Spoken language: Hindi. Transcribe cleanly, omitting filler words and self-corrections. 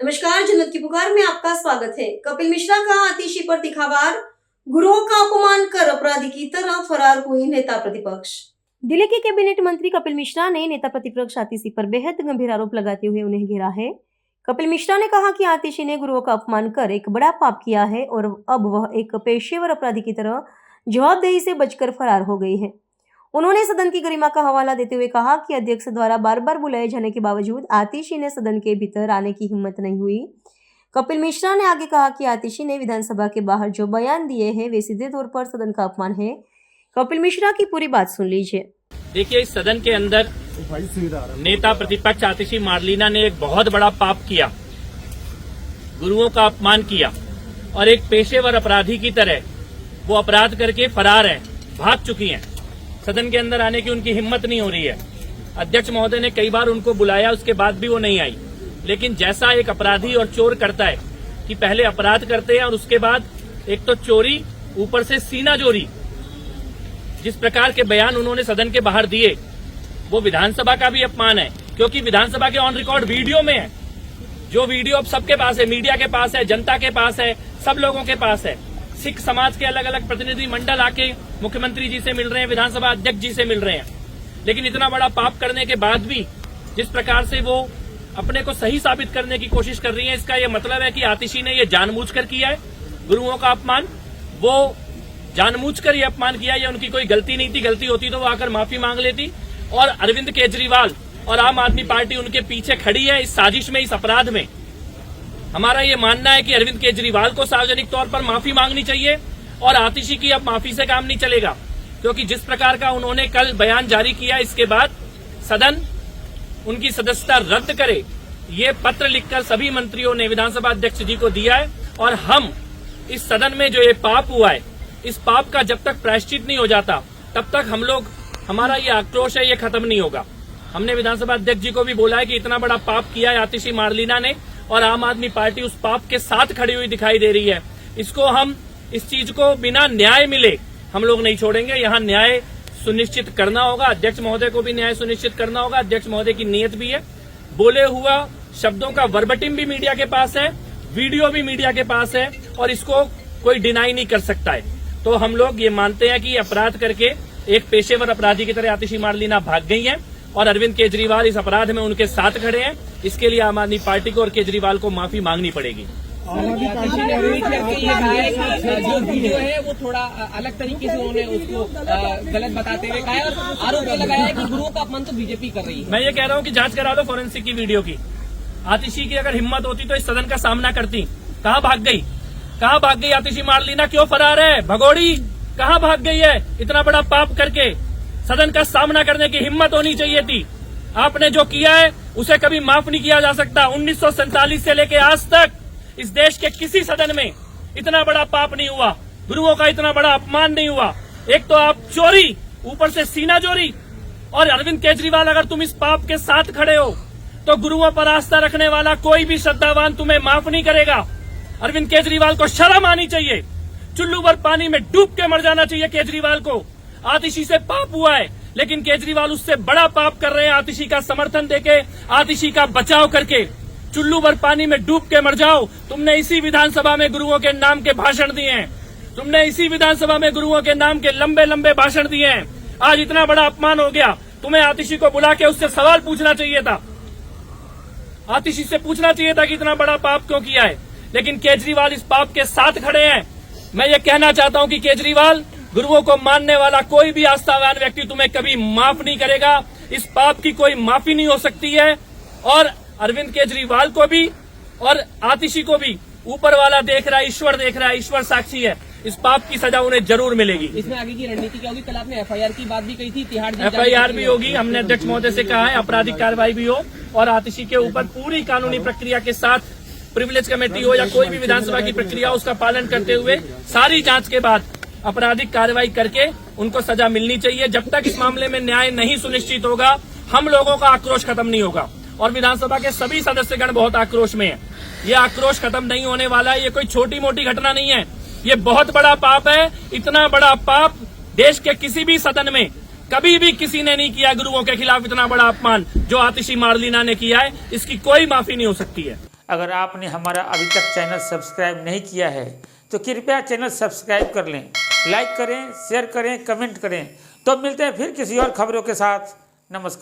नमस्कार, जन्नत की पुकार में आपका स्वागत है। कपिल मिश्रा का आतिशी पर तीखा वार, गुरुओं का अपमान कर अपराधी की तरह फरार हुई नेता प्रतिपक्ष। दिल्ली के कैबिनेट मंत्री कपिल मिश्रा ने नेता प्रतिपक्ष आतिशी पर बेहद गंभीर आरोप लगाते हुए उन्हें घेरा है। कपिल मिश्रा ने कहा कि आतिशी ने गुरुओं का अपमान कर एक बड़ा पाप किया है और अब वह एक पेशेवर अपराधी की तरह जवाबदेही से बचकर फरार हो गई है। उन्होंने सदन की गरिमा का हवाला देते हुए कहा कि अध्यक्ष द्वारा बार बार बुलाए जाने के बावजूद आतिशी ने सदन के भीतर आने की हिम्मत नहीं हुई। कपिल मिश्रा ने आगे कहा कि आतिशी ने विधानसभा के बाहर जो बयान दिए हैं वे सीधे तौर पर सदन का अपमान है। कपिल मिश्रा की पूरी बात सुन लीजिए। देखिए, इस सदन के अंदर नेता प्रतिपक्ष आतिशी मारलीना ने एक बहुत बड़ा पाप किया, गुरुओं का अपमान किया और एक पेशेवर अपराधी की तरह वो अपराध करके फरार है, भाग चुकी हैं। सदन के अंदर आने की उनकी हिम्मत नहीं हो रही है। अध्यक्ष महोदय ने कई बार उनको बुलाया, उसके बाद भी वो नहीं आई। लेकिन जैसा एक अपराधी और चोर करता है कि पहले अपराध करते हैं और उसके बाद एक तो चोरी, ऊपर से सीना चोरी, जिस प्रकार के बयान उन्होंने सदन के बाहर दिए वो विधानसभा का भी अपमान है, क्योंकि विधानसभा के ऑन रिकॉर्ड वीडियो में है। जो वीडियो अब सबके पास है, मीडिया के पास है, जनता के पास है, सब लोगों के पास है। सिख समाज के अलग अलग प्रतिनिधि मंडल आके मुख्यमंत्री जी से मिल रहे हैं, विधानसभा अध्यक्ष जी से मिल रहे हैं। लेकिन इतना बड़ा पाप करने के बाद भी जिस प्रकार से वो अपने को सही साबित करने की कोशिश कर रही है, इसका ये मतलब है कि आतिशी ने ये जानबूझकर किया है गुरुओं का अपमान। वो जानबूझकर ये अपमान किया, ये उनकी कोई गलती नहीं थी। गलती होती तो वो आकर माफी मांग लेती। और अरविंद केजरीवाल और आम आदमी पार्टी उनके पीछे खड़ी है इस साजिश में, इस अपराध में। हमारा ये मानना है कि अरविंद केजरीवाल को सार्वजनिक तौर पर माफी मांगनी चाहिए और आतिशी की अब माफी से काम नहीं चलेगा, क्योंकि जिस प्रकार का उन्होंने कल बयान जारी किया, इसके बाद सदन उनकी सदस्यता रद्द करे, ये पत्र लिखकर सभी मंत्रियों ने विधानसभा अध्यक्ष जी को दिया है। और हम इस सदन में जो ये पाप हुआ है, इस पाप का जब तक प्रायश्चित नहीं हो जाता तब तक हम लोग, हमारा ये आक्रोश है, ये खत्म नहीं होगा। हमने विधानसभा अध्यक्ष जी को भी बोला है कि इतना बड़ा पाप किया है आतिशी मारलीना ने और आम आदमी पार्टी उस पाप के साथ खड़ी हुई दिखाई दे रही है। इसको हम, इस चीज को बिना न्याय मिले हम लोग नहीं छोड़ेंगे। यहाँ न्याय सुनिश्चित करना होगा, अध्यक्ष महोदय को भी न्याय सुनिश्चित करना होगा। अध्यक्ष महोदय की नीयत भी है। बोले हुआ शब्दों का वर्बटिम भी मीडिया के पास है, वीडियो भी मीडिया के पास है और इसको कोई डिनाई नहीं कर सकता है। तो हम लोग ये मानते हैं कि अपराध करके एक पेशेवर अपराधी की तरह आतिशी मारलीना भाग गई है और अरविंद केजरीवाल इस अपराध में उनके साथ खड़े हैं। इसके लिए आम आदमी पार्टी को और केजरीवाल को माफी मांगनी पड़ेगी। आम आदमी पार्टी ने ये कहा है कि जो वीडियो है वो थोड़ा अलग तरीके से उन्होंने उसको गलत बताते हुए कहा है और आरोप लगाया है कि गुरुओं का अपमान तो बीजेपी कर रही है। मैं ये कह रहा हूँ कि जांच करा दो फोरेंसिक की वीडियो की। आतिशी की अगर हिम्मत होती तो इस सदन का सामना करती। कहाँ भाग गई, कहाँ भाग गई आतिशी मारलीना? क्यों फरार है? भगोड़ी कहाँ भाग गई है? इतना बड़ा पाप करके सदन का सामना करने की हिम्मत होनी चाहिए थी। आपने जो किया है उसे कभी माफ नहीं किया जा सकता। 1947 से लेके आज तक इस देश के किसी सदन में इतना बड़ा पाप नहीं हुआ, गुरुओं का इतना बड़ा अपमान नहीं हुआ। एक तो आप चोरी, ऊपर से सीना चोरी। और अरविंद केजरीवाल, अगर तुम इस पाप के साथ खड़े हो तो गुरुओं पर आस्था रखने वाला कोई भी श्रद्धावान तुम्हें माफ नहीं करेगा। अरविंद केजरीवाल को शर्म आनी चाहिए। चुल्लू भर पानी में डूब के मर जाना चाहिए केजरीवाल को। आतिशी से पाप हुआ है, लेकिन केजरीवाल उससे बड़ा पाप कर रहे हैं। आतिशी का समर्थन देके, आतिशी का बचाव करके चुल्लू भर पानी में डूब के मर जाओ। तुमने इसी विधानसभा में गुरुओं के नाम के भाषण दिए हैं। तुमने इसी विधानसभा में गुरुओं के नाम के लंबे लंबे भाषण दिए हैं। आज इतना बड़ा अपमान हो गया, तुम्हें आतिशी को बुला के उससे सवाल पूछना चाहिए था। आतिशी से पूछना चाहिए था कि इतना बड़ा पाप क्यों किया है। लेकिन केजरीवाल इस पाप के साथ खड़े हैं। मैं ये कहना चाहता हूं कि केजरीवाल, गुरुओं को मानने वाला कोई भी आस्थावान व्यक्ति तुम्हें कभी माफ नहीं करेगा। इस पाप की कोई माफी नहीं हो सकती है। और अरविंद केजरीवाल को भी और आतिशी को भी ऊपर वाला देख रहा है, ईश्वर देख रहा है, ईश्वर साक्षी है। इस पाप की सजा उन्हें जरूर मिलेगी। इसमें आगे की रणनीति क्या होगी? कल आपने एफआईआर की बात भी कही थी, तिहाड़ एफआईआर भी होगी। हमने अध्यक्ष महोदय से कहा है आपराधिक कार्रवाई भी हो और आतिशी के ऊपर पूरी कानूनी प्रक्रिया के साथ, प्रिविलेज कमेटी हो या कोई भी विधानसभा की प्रक्रिया, उसका पालन करते हुए सारी जांच के बाद आपराधिक कार्रवाई करके उनको सजा मिलनी चाहिए। जब तक इस मामले में न्याय नहीं सुनिश्चित होगा, हम लोगों का आक्रोश खत्म नहीं होगा। और विधानसभा के सभी सदस्यगण बहुत आक्रोश में हैं। ये आक्रोश खत्म नहीं होने वाला है। ये कोई छोटी मोटी घटना नहीं है, ये बहुत बड़ा पाप है। इतना बड़ा पाप देश के किसी भी सदन में कभी भी किसी ने नहीं किया। गुरुओं के खिलाफ इतना बड़ा अपमान जो आतिशी मारलीना ने किया है, इसकी कोई माफी नहीं हो सकती है। अगर आपने हमारा अभी तक चैनल सब्सक्राइब नहीं किया है तो कृपया चैनल सब्सक्राइब कर लें, लाइक करें, शेयर करें, कमेंट करें। तो मिलते हैं फिर किसी और खबरों के साथ। नमस्कार।